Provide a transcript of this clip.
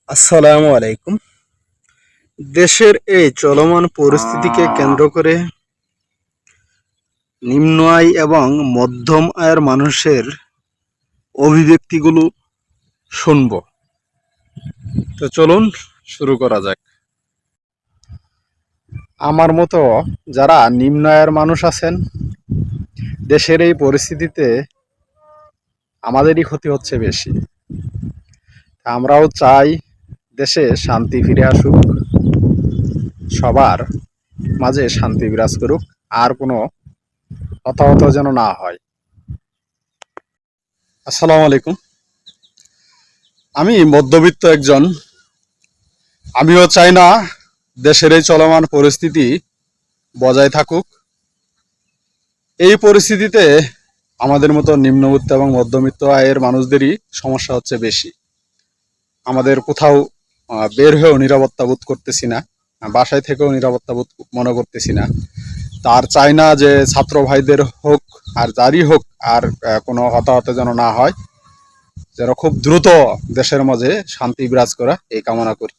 আসসালামু আলাইকুম। দেশের এই চলমান পরিস্থিতিকে কেন্দ্র করে নিম্ন আয় এবং মধ্যম আয়ের মানুষের অভিব্যক্তিগুলো শুনব। তো চলুন শুরু করা যাক। আমার মতো যারা নিম্ন আয়ের মানুষ আছেন, দেশের এই পরিস্থিতিতে আমাদেরই ক্ষতি হচ্ছে বেশি। আমরাও চাই দেশে শান্তি ফিরে আসুক, সবার মাঝে শান্তি বিরাজ করুক, আর কোনো হতাহত যেন না হয়। আসসালামু আলাইকুম। আমি মধ্যবিত্ত একজন। আমিও চাই না দেশের এই চলমান পরিস্থিতি বজায় থাকুক। এই পরিস্থিতিতে আমাদের মতো নিম্নবিত্ত এবং মধ্যবিত্ত আয়ের মানুষদেরই সমস্যা হচ্ছে বেশি। আমাদের কোথাও বের হয়েও নিরাপত্তা বোধ করতেছি না, বাসায় থেকেও নিরাপত্তা বোধ মনে করতেছি না। তার চাই না যে ছাত্র ভাইদের হোক আর যারই হোক আর কোনো হতাহত যেন না হয়, যেন খুব দ্রুত দেশের মাঝে শান্তি বিরাজ করা এই কামনা করি।